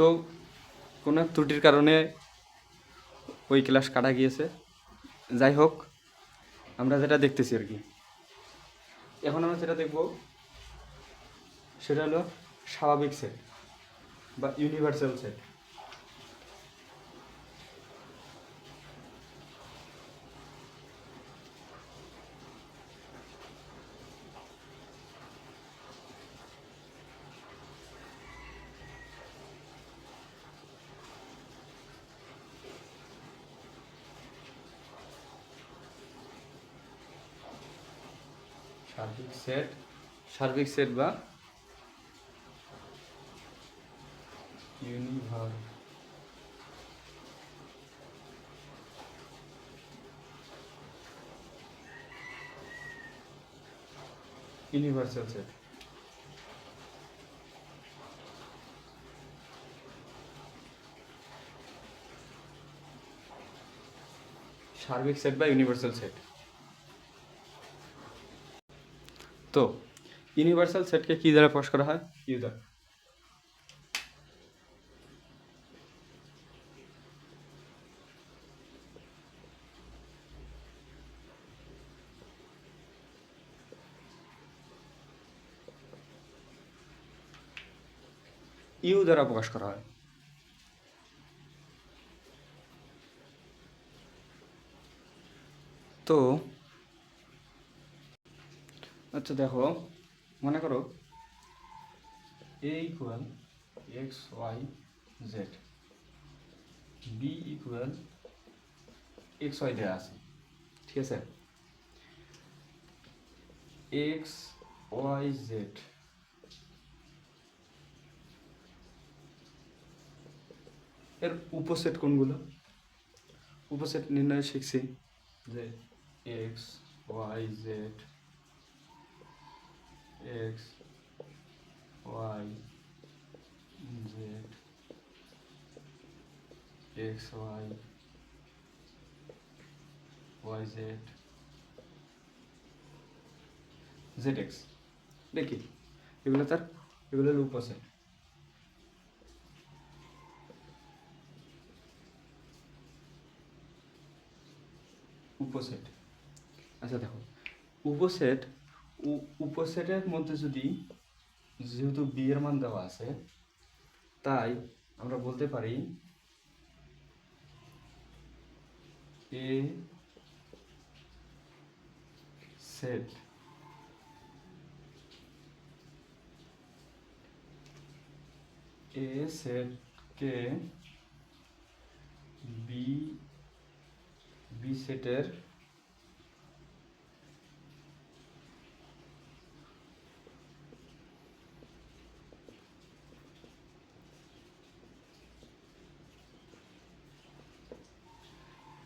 তো কোনো এক ত্রুটির কারণে ওই ক্লাস কাটা গিয়েছে। যাই হোক, আমরা যেটা দেখতেছি আর কি, এখন আমরা যেটা দেখব সেটা হলো স্বাভাবিক সেট বা ইউনিভার্সাল সেট। সার্বিক সেট বা ইউনিভার্সাল সেট। সার্বিক সেট বা ইউনিভার্সাল সেট। তো ইউনিভার্সাল সেটকে কী দ্বারা প্রকাশ করা হয়? ইউ দ্বারা। ইউ দ্বারা প্রকাশ করা হয়। তো আচ্ছা দেখো, মনে করো A equal X Y Z, B equal X Y দেওয়া আছে, ঠিক আছে? এক্স ওয়াই জেড এর উপসেট কোনগুলো? উপসেট নির্ণয় শিখছি যে x Y z, x Y z, x y y z, z x. দেখি এগুলো হলো উপসেট। উপসেট, আচ্ছা দেখো, উপসেটের মধ্যে যদি, যেহেতু বি এর মান দেওয়া আছে, তাই আমরা বলতে পারি এ সেট কে বি সেটের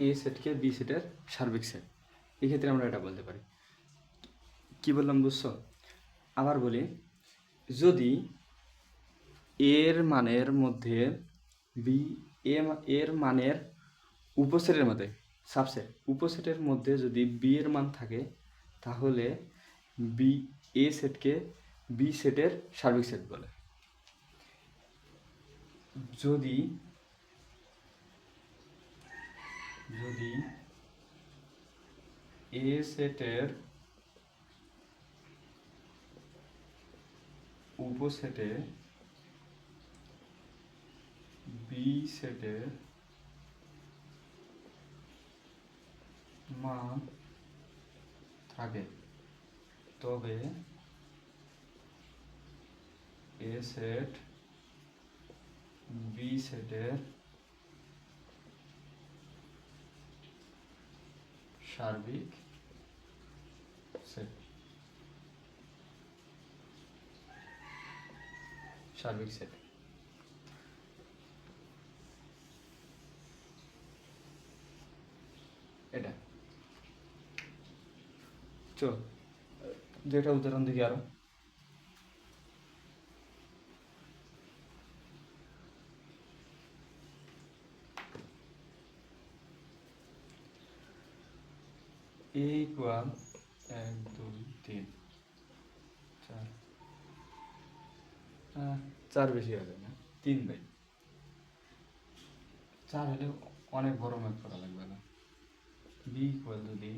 এ সেটকে বি সেটের সার্বিক সেট। এক্ষেত্রে আমরা এটা বলতে পারি। কি বললাম বুঝছো? আবার বলি, যদি এর মানের মধ্যে বি এর মানের উপসেটের মধ্যে, সাবসেট উপসেটের মধ্যে যদি বি এর মান থাকে, তাহলে বি এ সেটকে বি সেটের সার্বিক সেট বলে। যদি এ সেটের উপসেটে বি সেটের মান থাকে, তবে এ সেট বি সেটের সার্বিক সেট। সার্বিক সেট এটা। চল যেটা উদাহরণ দেখি আরো। এ ইকুয়াল 1 2 3 4, 4 বেশি হবে না, 3 বাই 4 হলে অনেক বড় ম্যাথ করা লাগবে না। বি ইকুয়াল যদি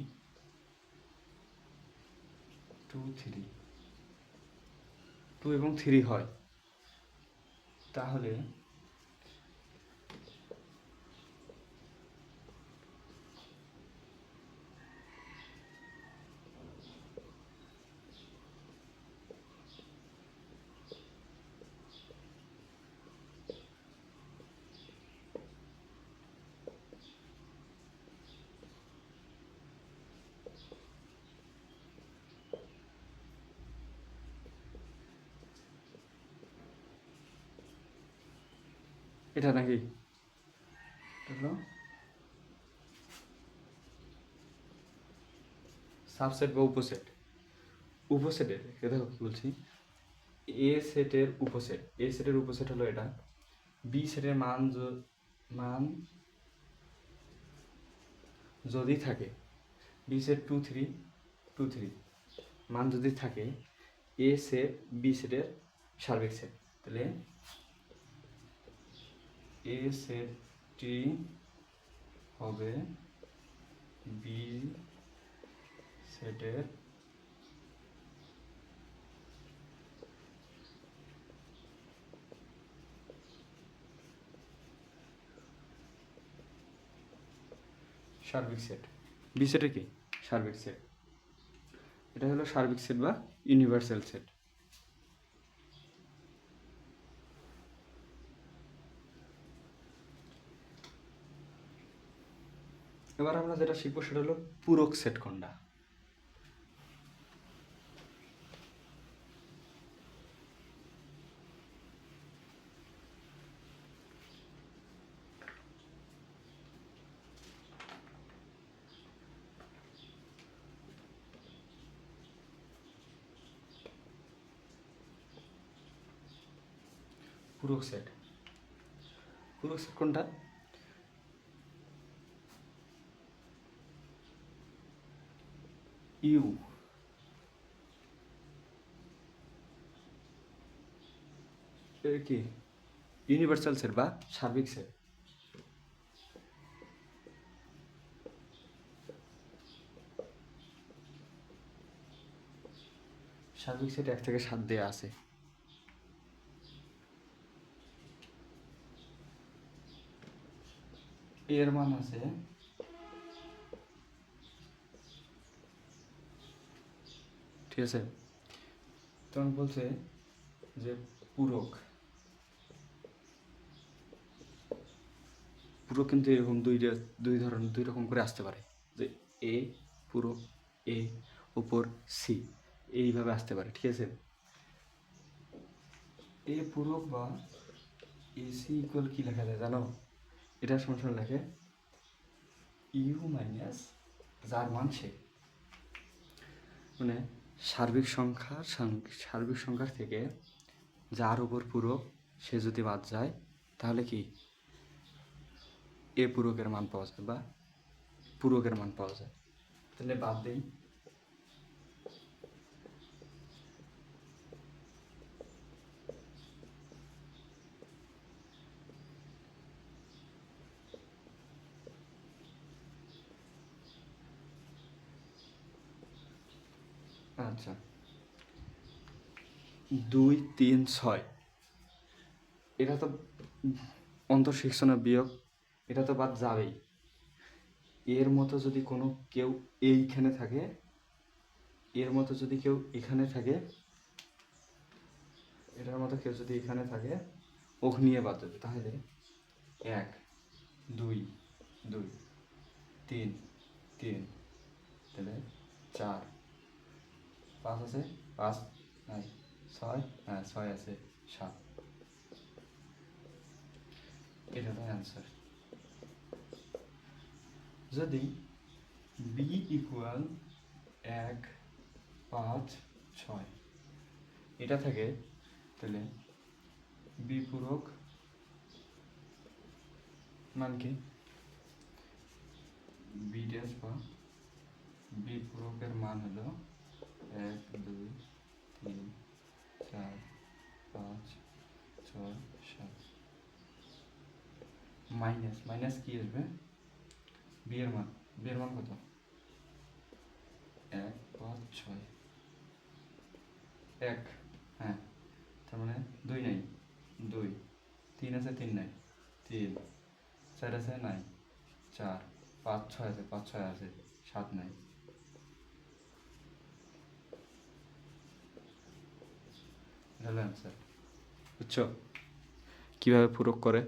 2 এবং 3 হয় তাহলে এটা নাকি হলো সাবসেট বা উপসেট। উপসেটের দেখো কি বলছি, এ সেটের উপসেট হলো এটা। বি সেটের মান যদি থাকে, বি সেট 2 3 মান যদি থাকে এ সেট বি সেটের সার্বিক সেট, তাহলে এ সেটটি হবে বি সেটের সার্বিক সেট। বি সেটের কি সার্বিক সেট, এটা হলো সার্বিক সেট বা ইউনিভার্সাল সেট। এবার আমরা যেটা শিখবো সেটা হলো পূরক সেট কোনটা। পূরক সেট কোনটা? ইউ কি ইউনিভার্সাল সেট বা সার্বিক সেট। সার্বিক সেট 1 থেকে 7 দেয়া আছে। এর মান আছে ঠিক আছে। তখন বলছে যে পূরক কিন্তু এরকম দুই রকম করে আসতে পারে, যে এ পূরক এ উপর সি এইভাবে আসতে পারে ঠিক আছে। এ পূরক বা এসি ইকুয়াল কি লেখা যায় জানো? এটার সমান লেখে ইউ মাইনাস যার মান সে, মানে সার্বিক সংখ্যার থেকে যার উপর পূরক সে যদি বাদ যায় তাহলে কি এ পূরকের মান পাওয়া যায় বা পূরকের মান পাওয়া যায়। তাহলে বাদ দেই, আচ্ছা 2 3 6 এটা তো অন্তঃসেকশন বিয়োগ, এটা তো বাদ যাবেই। এর মতো যদি কোনো কেউ এইখানে থাকে, এর মতো যদি কেউ এখানে থাকে, এটার মতো কেউ যদি এখানে থাকে ওক নিয়ে বাদ যাবে। তাহলে 1 2 2 3 3 তাহলে 4 5 আছে 5 নাই 6 হ্যাঁ 6 আছে 7, এটা তো অ্যান্সার। যদি বি ইকুয়াল 1 5 6 এটা থাকে তাহলে বি পূরক মান কি বি ড্যাশ বা বি পূরকের মান হলো 1 2 3 4 5 6 7, মাইনাস মাইনাস কি আসবে, বি এর মান, বি এর মান কত, 1 5 6 1, হ্যাঁ, তার মানে 2 নাই, 2 3 আছে, 3 নাই, 3 4 আছে, নাই 4 5 6 আছে, 5 6 আছে, 7 নাই। এটা হলো অ্যান্সার। বুঝছো কীভাবে পূরক করে?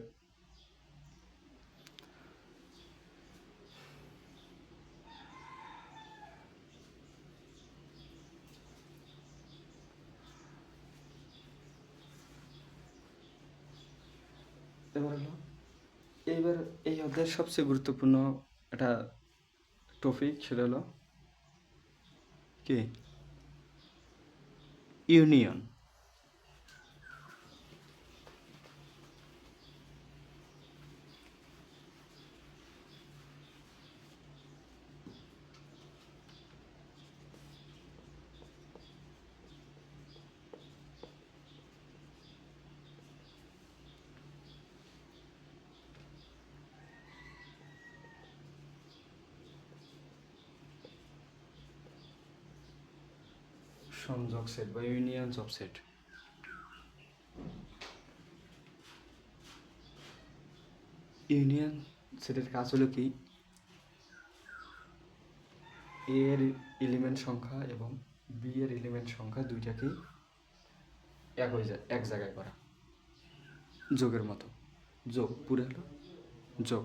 এবার হলো, এইবার এই অধ্যায়ের সবচেয়ে গুরুত্বপূর্ণ একটা টপিক, সেটা হলো কি, ইউনিয়ন। সংযোগ সেট বা ইউনিয়ন অফ সেট। ইউনিয়ন সেটের কাজ হলো কি, এ এর এলিমেন্ট সংখ্যা এবং বি এর এলিমেন্ট সংখ্যা দুইটাকেই এক জায়গায় করা, যোগের মতো। যোগ পুরো হলো যোগ।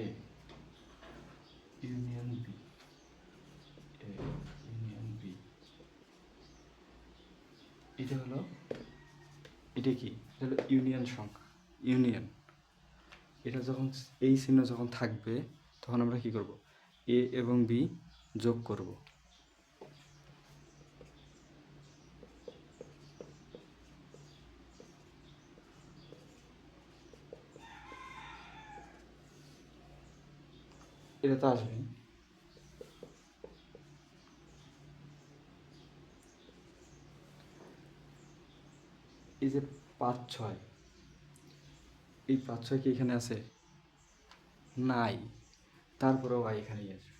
A union B, A union B, এটা হলো, এটা কি, এটা হলো ইউনিয়ন সংখ্যা, ইউনিয়ন। এটা যখন এই চিহ্ন যখন থাকবে তখন আমরা কি করব, এ এবং বি যোগ করব। এটা তো আসবে, এই যে 5 6, এই 5 6 কি এখানে আছে, নাই, তারপরেও y এখানেই আসবে,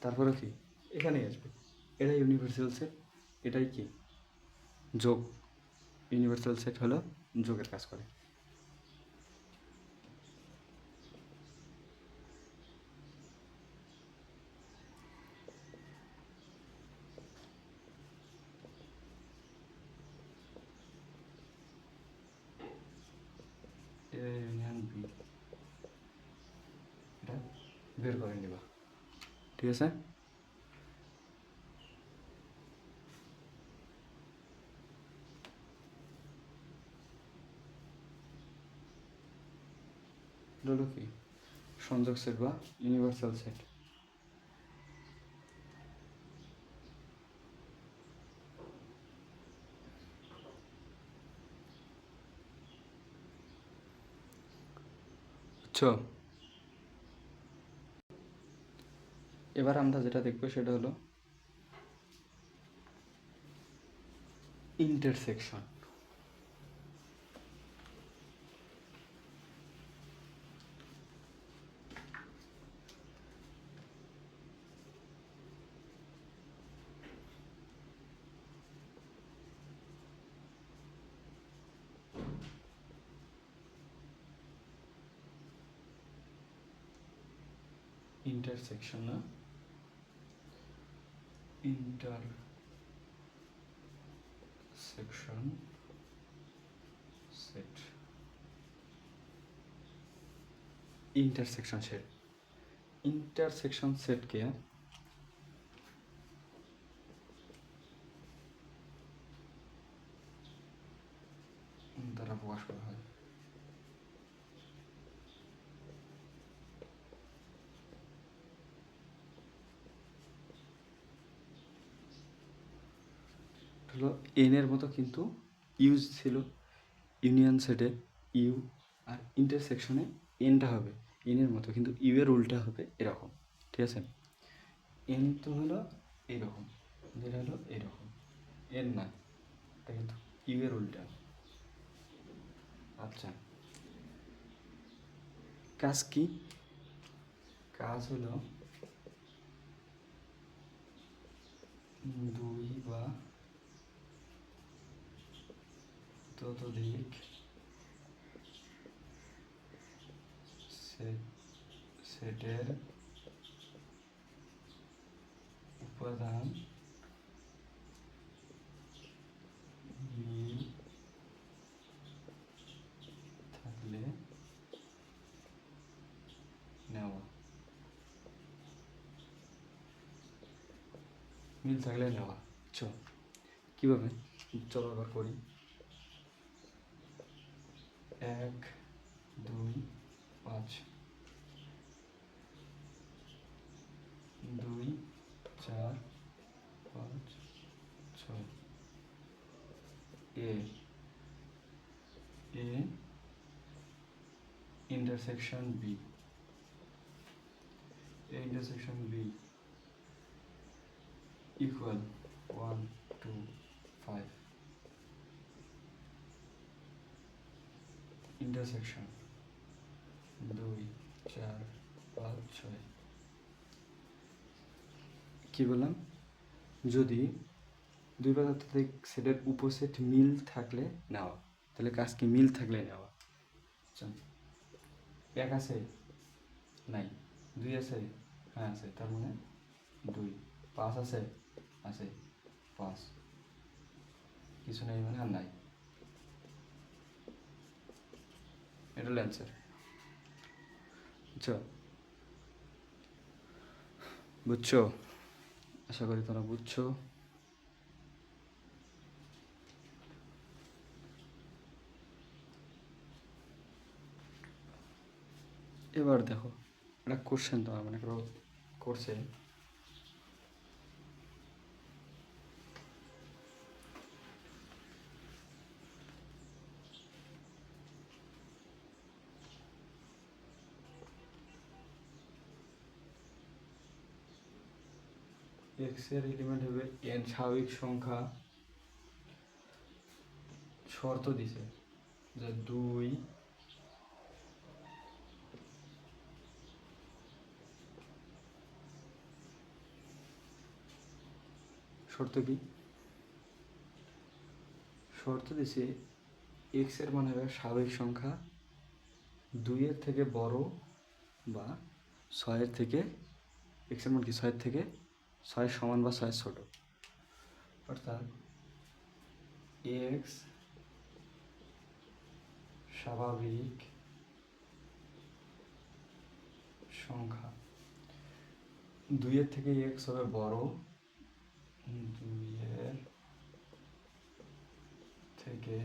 তারপরে কি এখানেই আসবে। এটা ইউনিভার্সাল সেট, এটাই কি যোগ। ইউনিভার্সাল সেট হলো যোগের কাজ করে। এ ইউনিয়ন বি, এটা বের করে নিবা, ঠিক আছে। হলো কি সংযোগ সেট বা ইউনিভার্সাল সেট। বুঝছো? এবার আমরা যেটা দেখবো সেটা হলো ইন্টারসেকশন। ইন্টারসেকশন না, intersection set, intersection set, intersection সেটকে দ্বারা প্রকাশ করা হয়। হলো এন এর মতো কিন্তু ইউজ ছিল ইউনিয়ন সেটে, ইউ আর ইন্টারসেকশনে এনটা হবে এনের মতো, কিন্তু ইউ এর উল্টা হবে এরকম, ঠিক আছে? এন তো হলো এইরকম, যেটা হলো এইরকম, এন না, এটা কিন্তু ইউ এর উল্টা। আচ্ছা, কাজ কি? কাজ হলো দুই বা ততোধিক সেটের উপাদান মিল থাকলে নেওয়া, মিল থাকলে নেওয়া। চল কীভাবে, চলো আবার করি। 1 2 5 2 4 5 6 A intersection B, intersection B equal 1 2 5 intersection 2 4 5 6। কী বললাম? যদি দুই বা ততোধিক সেটের উপসেট মিল থাকলে নেওয়া, তাহলে কাজ কি? মিল থাকলে নেওয়া। এক আছে? নাই। 2 আছে? হ্যাঁ আছে, তার মানে 2। 5 আছে? আছে 5। কিছু নেই মানে আর নাই, এটা হলো অ্যান্সার। বুঝছো? আশা করি তোমরা বুঝছো। এবার দেখো একটা কোশ্চেন, তোমার মনে করো করছে এক্স এর এলিমেন্ট হবে এন স্বাভাবিক সংখ্যা, শর্ত দিছে যে 2 শর্ত কি? শর্ত দিছে এক্স এর মান হবে স্বাভাবিক সংখ্যা 2 এর থেকে বড় বা 6 এর থেকে, এক্স এর মান কি 6 এর থেকে 6 সমান বা 6 ছোট, অর্থাৎ এক্স স্বাভাবিক সংখ্যা 2 এর থেকে এক্স হবে বড়, 2 এর থেকে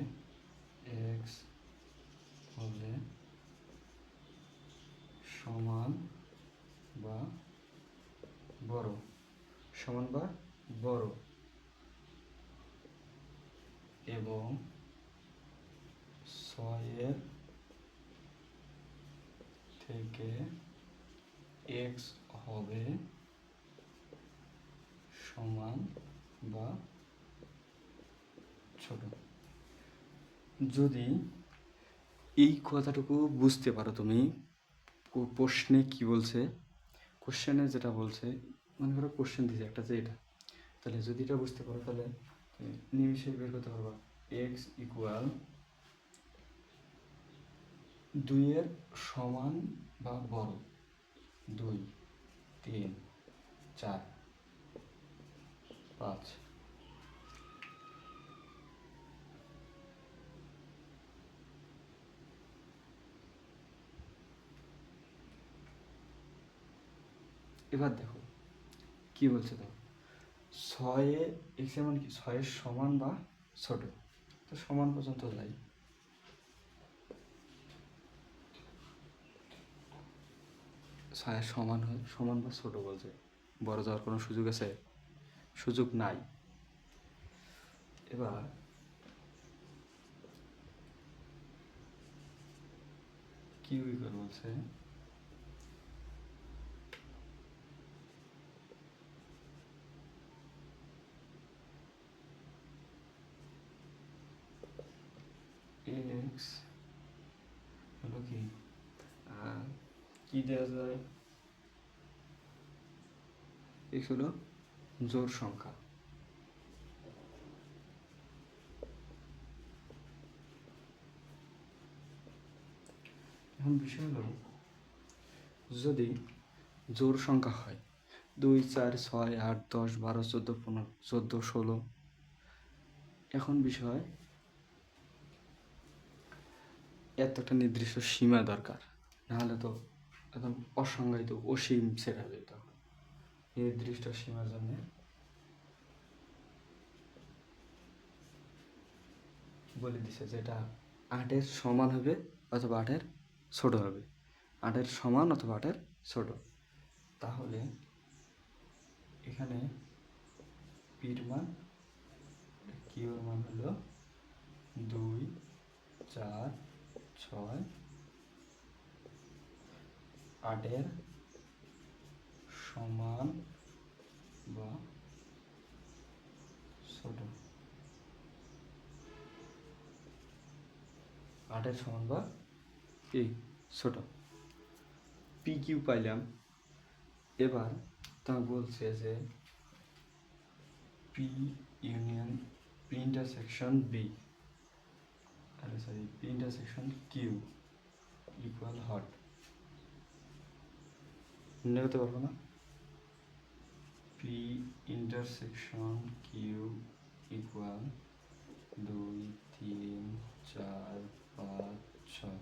এক্স হলে সমান বা বড়, সমান বা বড়, এবং 6 এর থেকে এক্স হবে সমান বা ছোট। যদি এই কথাটুকু বুঝতে পারো তুমি, প্রশ্নে কি বলছে, কোশ্চেনে যেটা বলছে, মনে করো কোশ্চেন দিয়েছে একটা যে এটা, তাহলে যদি এটা বুঝতে পারো তাহলে নিমিশে বের করতে পারবা এক্স ইকুয়াল 2 এর সমান বা বড়, 2 3 4 5। এবার দেখো কি বলছে, দেখো 6 এক্স এর মান কি 6 এর সমান বা ছোট, তো সমান পর্যন্ত যাই। 6 এর সমান হয়, সমান বা ছোট বলছে, বড় যাওয়ার কোনো সুযোগ আছে? সুযোগ নাই। এবার কিউ ইকুয়াল বলছে এক্স হলো কি কি দেওয়া যায়, এক্স হলো জোড় সংখ্যা। এখন বিষয় হলো যদি জোড় সংখ্যা হয় 2, 4, 6, 8, 10, 12, 14, 15, 14, 16, এখন বিষয় এত একটা নির্দিষ্ট সীমা দরকার, নাহলে তো একদম অসংজ্ঞায়িত অসীম সেট হবে। তখন নির্দিষ্ট সীমার জন্য বলে দিছে যে এটা 8-এর সমান হবে অথবা 8-এর ছোট হবে, 8-এর সমান অথবা 8-এর ছোট। তাহলে এখানে পির মান, কিউর মান হলো 2, 4, 6, 8-এর সমান বা ছোট, 8-এর সমান বা কি ছোট। পি কিউ পাইলাম। এবার তা বলছে যে P union P intersection B, আরে sorry, P intersection Q equal হট। মনে করতে পারবো না? P intersection Q equal 2, 3, 4, 5, 6,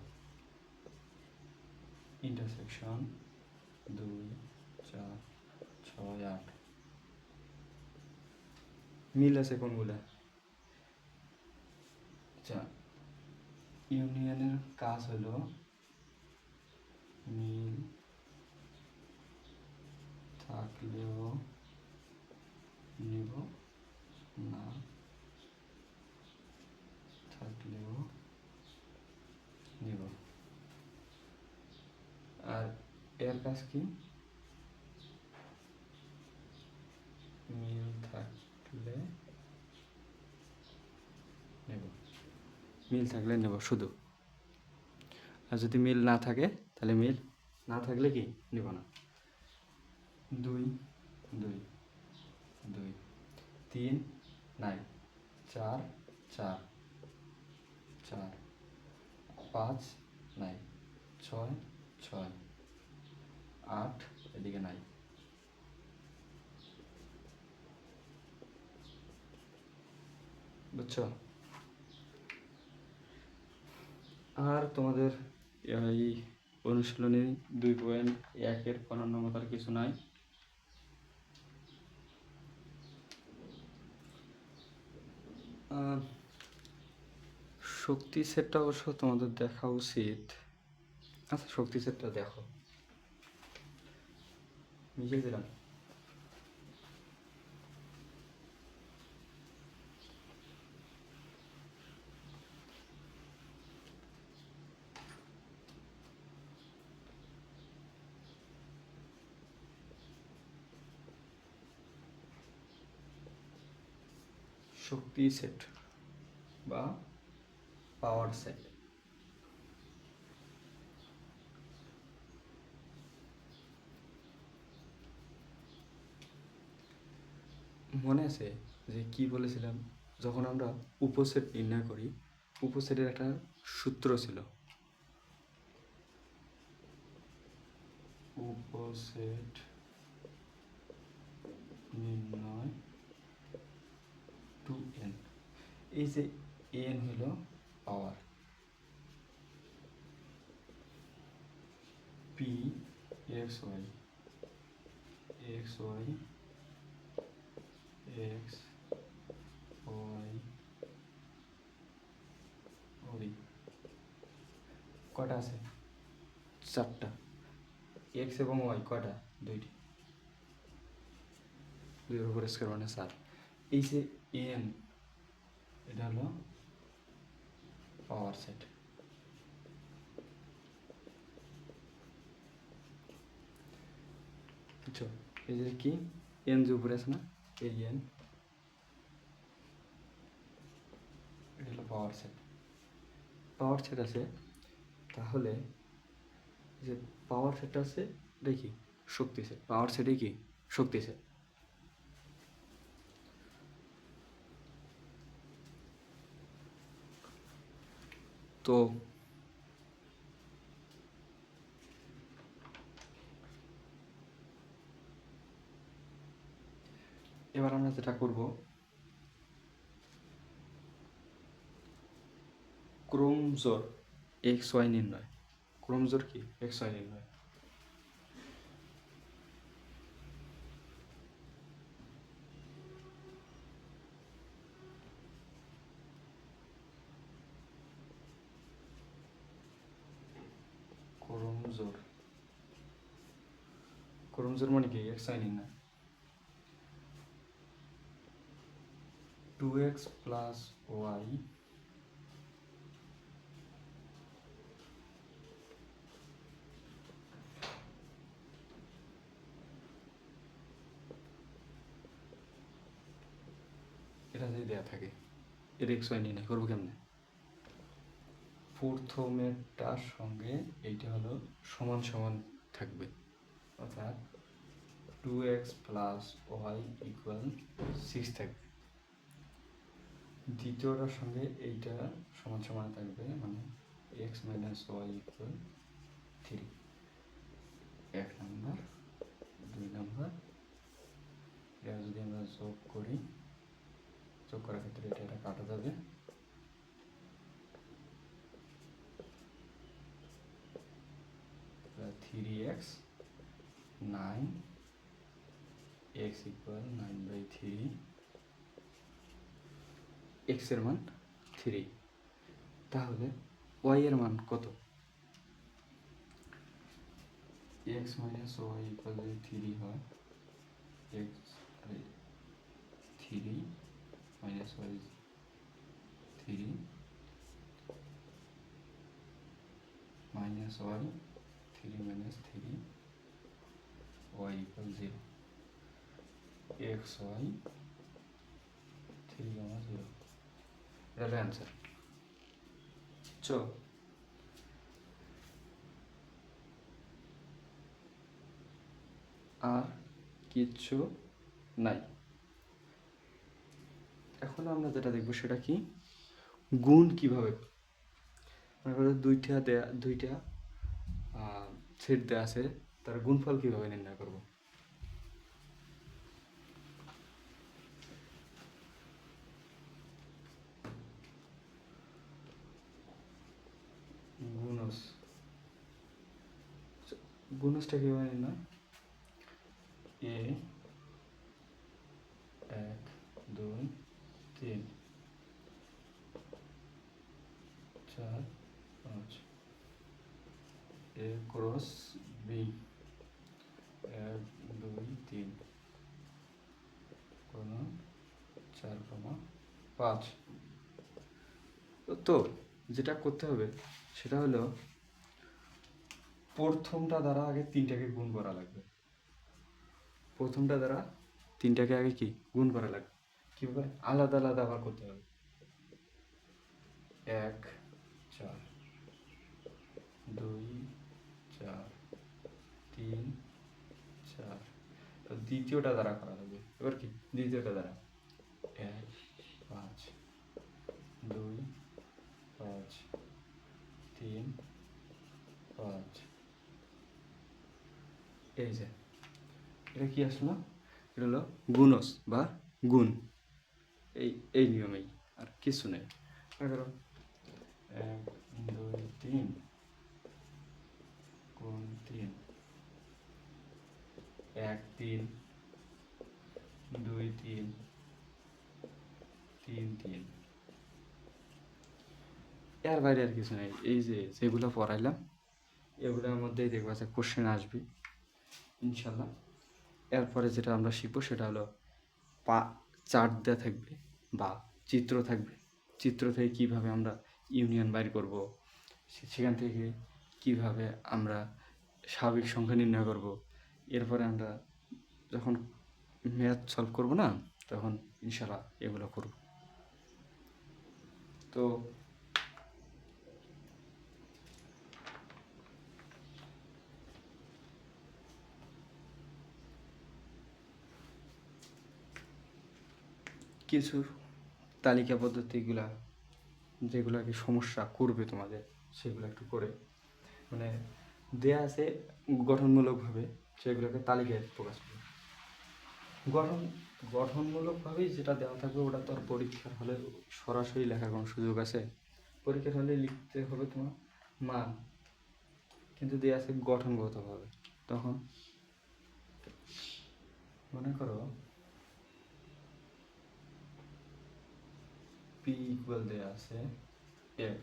intersection 2, 4, 6, 8। মিল আছে কোনগুলা? আচ্ছা, ইউনিয়নের কাজ হলো মিল থাকলেও নিব, না থাকলেও নিব। আর এর কাজ কি? মিল থাকলে নেব, মিল থাকলে নেব শুধু। আর যদি মিল না থাকে তাহলে মিল না থাকলে কি নেব না। 2, 2, 2, 3 নাই, 4, 4, 4, 5 নাই, 6, 6, 8 এদিকে নাই। বুঝছো? আর তোমাদের এই অনুশীলনী 2.1-এর বানানোর মতো আর কিছু নাই। শক্তি সেটটা অবশ্য তোমাদের দেখা উচিত। আচ্ছা, শক্তি সেটটা দেখো, মিশিয়ে দিলাম। শক্তি সেট বা পাওয়ার সেট। মনে আছে যে কি বলেছিলাম? যখন আমরা উপসেট নির্ণয় করি, উপসেটের একটা সূত্র ছিল, উপসেট নির্ণয় 2n। এই যে n হলো power, P X Y, X Y, X Y, ওই কটা আছে? 4টা। এক্স এবং ওয়াই কটা? 2টি। 2-এর উপর স্কয়ার মানে 4। এই যে এন, এটা হলো পাওয়ার সেট। আচ্ছা, এই যে কি এন যে উপরে আছে না, এই এন, এটা হলো পাওয়ার সেট। পাওয়ার সেট আছে, তাহলে যে পাওয়ার সেট আছে এটা কি শক্তি সেট। পাওয়ার সেটই কি শক্তি সেট। তো এবার আমরা যেটা করব, ক্রোমজোর এক্স ওয়াই নির্ণয়। ক্রোমজোর কি এক্স ওয়াই নির্ণয়। ক্রোমজোর, ক্রোমজোর মানে কি এক্স ওয়াই নির্ণয়। 2x প্লাস ওয়াই এটা যদি দেওয়া থাকে, এর এক্স ওয়াই নির্ণয় করবো কেমনে। প্রথমেরটার সঙ্গে এইটা হলো সমান সমান থাকবে, অর্থাৎ 2x প্লাস ওয়াই ইকুয়াল 6 থাকবে। দ্বিতীয়টার সঙ্গে এইটা সমান সমান থাকবে, মানে x minus y equal 3। 1 number, 2 number, এটা যদি আমরা যোগ করি, যোগ করার ক্ষেত্রে এটা কাটা যাবে, three x 9, x equal 9/3, x এর মান 3। তাহলে y এর মান কত। x মাইনাস ওয়াই ইকুয়াল যদি 3 হয়, x 3 minus y 3 minus y 3 minus 3 y equal 0। X y 3, 0, এটা হলো অ্যান্সার। চো আর কিচ্ছু নাই। এখন আমরা যেটা দেখবো সেটা কি, গুণ কিভাবে। মনে করো দুইটা সেট দেওয়া আছে, তার গুণফল কিভাবে নির্ণয় করব। গুণসটা কিভাবে নির্ণয়, এ 1 2 3 4 5, এ ক্রস বি 1 2 3 কোন 4, 5। তো যেটা করতে হবে সেটা হলো প্রথমটা দ্বারা আগে 3টাকে গুণ করা লাগবে। প্রথমটা দ্বারা 3টাকে আগে কি গুণ করা লাগবে। কীভাবে, আলাদা আলাদা আবার করতে হবে। 1 4 2 4 3 4, দ্বিতীয়টা দ্বারা করা লাগবে। এবার কি দ্বিতীয়টা দ্বারা 1 5 2 5 3 5, এই যে এটা কি আসলো, এটা হলো গুণস বা গুণ। এই নিয়মেই, আর কিছু নেই। মনে করো 1 2 3 গুণ 3, 1 3 2 3 3 3, এর বাইরে আর কিছু নেই। এই যে যেগুলো পড়াইলাম এগুলোর মধ্যেই দেখবা যে কোশ্চেন আসবে ইনশাল্লাহ। এরপরে যেটা আমরা শিখবো সেটা হলো চার্ট দেওয়া থাকবে বা চিত্র থাকবে। চিত্র থেকে কীভাবে আমরা ইউনিয়ন বাইর করব, সেখান থেকে কিভাবে আমরা স্বাভাবিক সংখ্যা নির্ণয় করব। এরপরে আমরা যখন ম্যাথ সলভ করবো না, তখন ইনশাল্লাহ এগুলো করব। তো কিছু তালিকা পদ্ধতিগুলা যেগুলো আর কি সমস্যা করবে তোমাদের, সেগুলো একটু করে মানে দেয়া আছে গঠনমূলকভাবে, সেগুলোকে তালিকায় প্রকাশ করবে। গঠনমূলকভাবেই যেটা দেওয়া থাকবে ওটা তো আর পরীক্ষার হলে সরাসরি লেখার কোনো সুযোগ আছে? পরীক্ষার হলে লিখতে হবে তোমার মান, কিন্তু দেওয়া আছে গঠনগতভাবে। তখন মনে করো p ইকুয়াল দেওয়া আছে x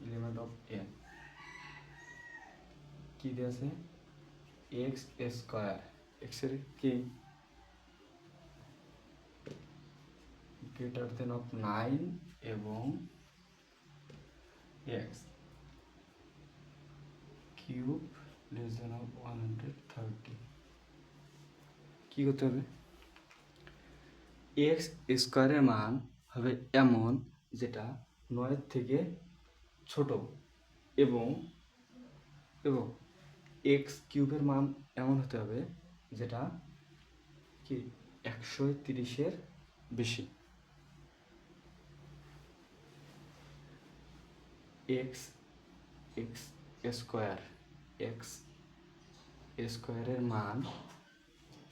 এলিমেন্ট অফ n, কি দেওয়া আছে x স্কয়ার, x এর কি গ্রেটার দেন অফ 9 এবং x cube less than of 130। কি করতে হবে? x স্কয়ারের মান হবে এমন যেটা 9 থেকে ছোট, এবং এবং x কিউবের মান এমন হতে হবে যেটা কি 130-এর বেশি। x স্কয়ার, x স্কয়ারের মান,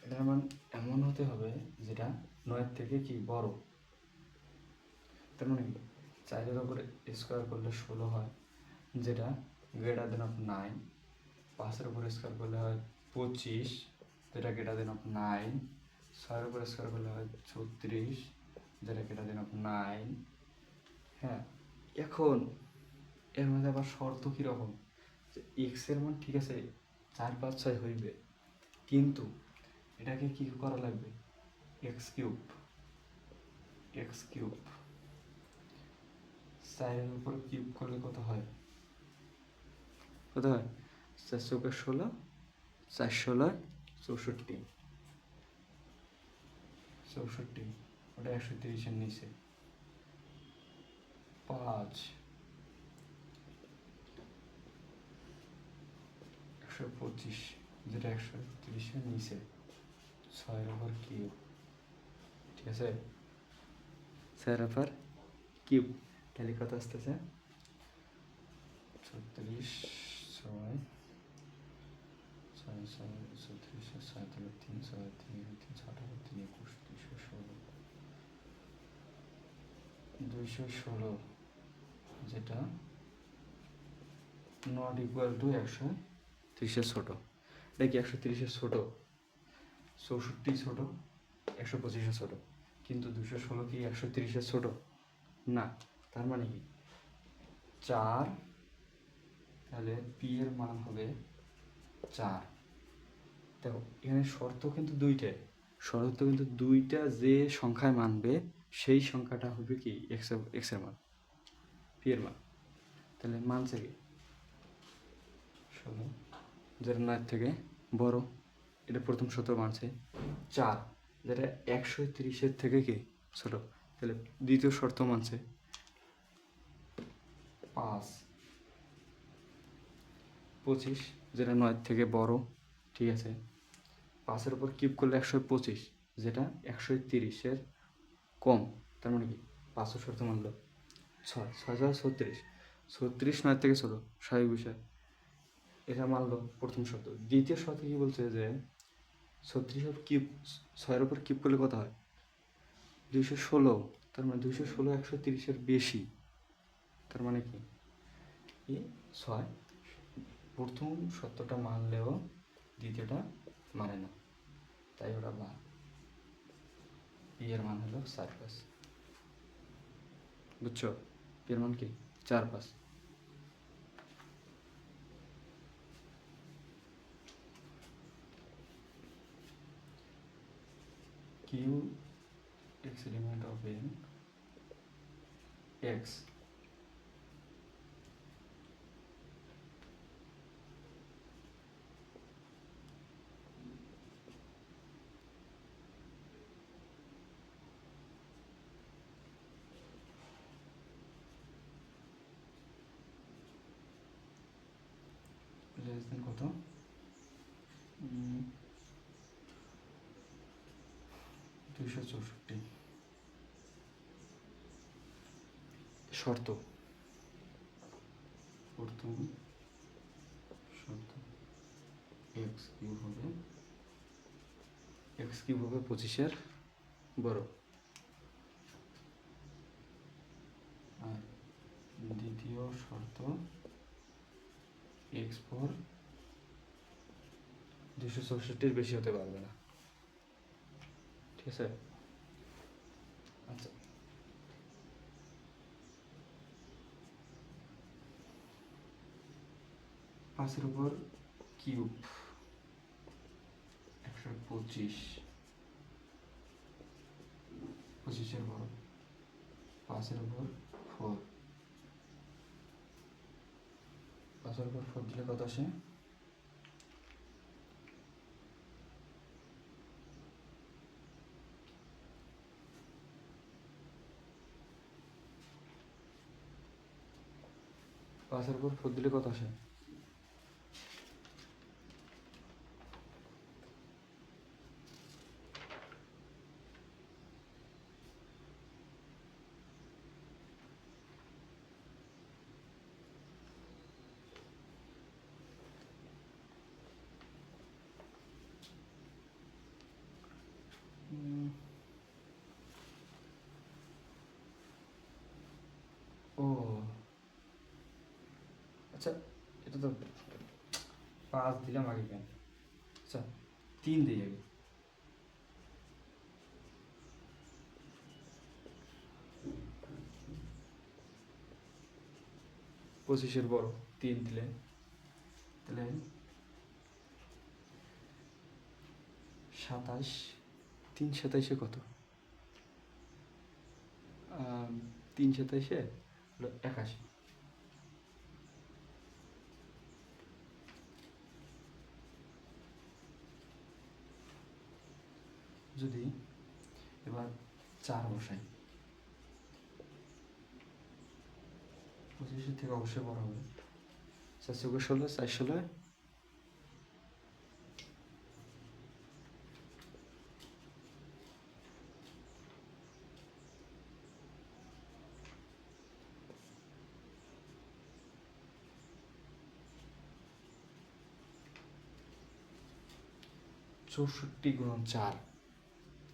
এটার মান এমন হতে হবে যেটা 9 থেকে কি বড়। তার মানে কি 4-এর উপরে স্কোয়ার করলে 16 হয়, যেটা গ্রেটার দেন অফ 9। 5-এর উপরে স্কোয়ার করলে হয় 25, যেটা গ্রেটার দেন অফ 9। 6-এর উপরে স্কোয়ার করলে হয় 36, যেটা গ্রেটার দেন অফ 9। হ্যাঁ, এখন এর মধ্যে আবার শর্ত কীরকম, যে এক্স এর মান ঠিক আছে 4, 5, 6 হইবে, কিন্তু এটাকে কি করা লাগবে? এক্স কিউব 4-এর উপর কিউব করলে কত হয়? কত হয়? 4 চৌকে 16, 4 16 64, ওটা 130-এর নিচে। 5 125, যেটা 130-এর নিচে। 6-এর উপর কিউব, ঠিক আছে, 6-এর উপর কিউব, তাহলে কত আসতেছে? 36, 6 6 6 36, 6 3 3 6 3 3 6 3 21, 216, যেটা নট ইকুয়াল টু 130-এর ছোট। এটা কি 130-এর ছোট? 64 ছোট, 125-এর ছোট, কিন্তু 216 কি 130-এর ছোট? না। তার মানে কি 4, তাহলে পি এর মান হবে 4। দেখো এখানে শর্ত কিন্তু দুইটা, যে সংখ্যায় মানবে সেই সংখ্যাটা হবে কি এক্স এর মান, পি এর মান। তাহলে মানছে কি 16, যেটা 9 থেকে বড়, এটা প্রথম শর্ত মানছে। 4, যেটা 130-এর থেকে কি ছোট, তাহলে দ্বিতীয় শর্ত মানছে। 5 25, যেটা 9 থেকে বড়, ঠিক আছে। 5-এর উপর কিউব করলে 125, যেটা 130-এর কম, তার মানে কি 5 শর্ত মানল। 6 6 36, 36 9 থেকে ছোট, স্বাভাবিক বিষয়, এটা মানলো প্রথম শর্ত। দ্বিতীয় শর্ত কি বলছে যে 36-এর কিউব 6-এর উপর কিউব করলে কত হয়? 216, তার মানে 216 130-এর বেশি, তার মানে কি 6 প্রথম শর্তটা মানলেও দ্বিতীয়টা মানে না, তাই ওটা বা পি এর মান হলো 4, 5। বুঝছো? পি এর মান কি 4, 5। q x element of n x কত, 264। শর্ত প্রথম শর্ত এক্স কিউব হবে 25-এর বড়, আর দ্বিতীয় শর্ত এক্স ফোর 264-এর বেশি হতে পারবে না। ঠিক আছে, আচ্ছা 5-এর উপর কিউব 125, 25-এর বড়, 5-এর উপর 4, 5-এর উপর 4 দিলে কত আসে, 5-এর উপর 4 দিলে কত আসে, ও আচ্ছা, এটা তো 5 দিলাম আগে কেন, আচ্ছা 3 দিই আগে, পঁচিশের বড় 3 দিলে, তাহলে 27, 3 27-এ কত, 3 27-এ হলো 81। যদি এবার 4 বসাই, 25-এর থেকে অবশ্যই বড় হবে, 4 চৌকে 16, 4 16, চৌষট্টি গুণন 4,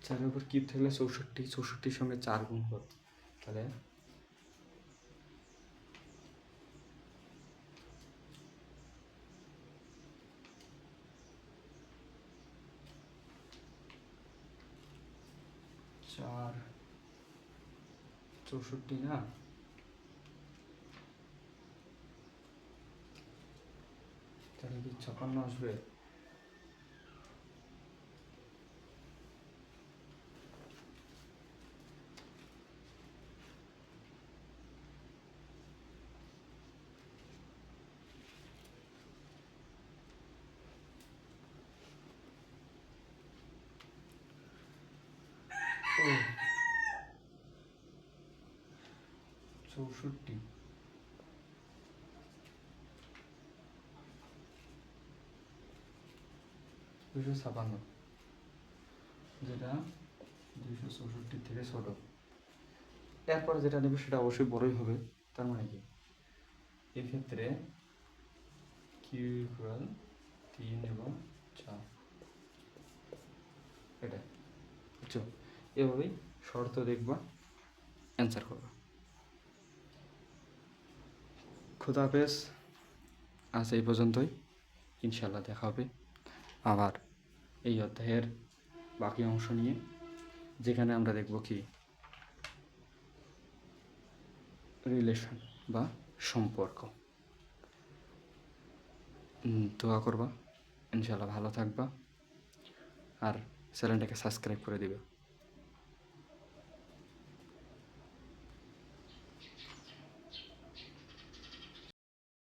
4-এর উপর কিউব থাকলে 64, 64-র সঙ্গে 4 গুণ হবে, তাহলে 4 64 না, তাহলে কি 56 আসবে, ও 64, দুশো 56, যেটা 264 থেকে ছোট, এরপরে যেটা নেবে সেটা অবশ্যই বড়ই হবে, তার মানে কি এক্ষেত্রে কিউ ইকুয়াল 3 এবং 4, এটা বুঝছো, এভাবেই শর্ত দেখবা, অ্যান্সার করবা। খোদা হাফেজ, আজ এই পর্যন্তই, ইনশাল্লাহ দেখা হবে আবার এই অধ্যায়ের বাকি অংশ নিয়ে, যেখানে আমরা দেখব কি রিলেশন বা সম্পর্ক। দোয়া করবা, ইনশাল্লাহ ভালো থাকবা, আর চ্যানেলটাকে সাবস্ক্রাইব করে দিবা।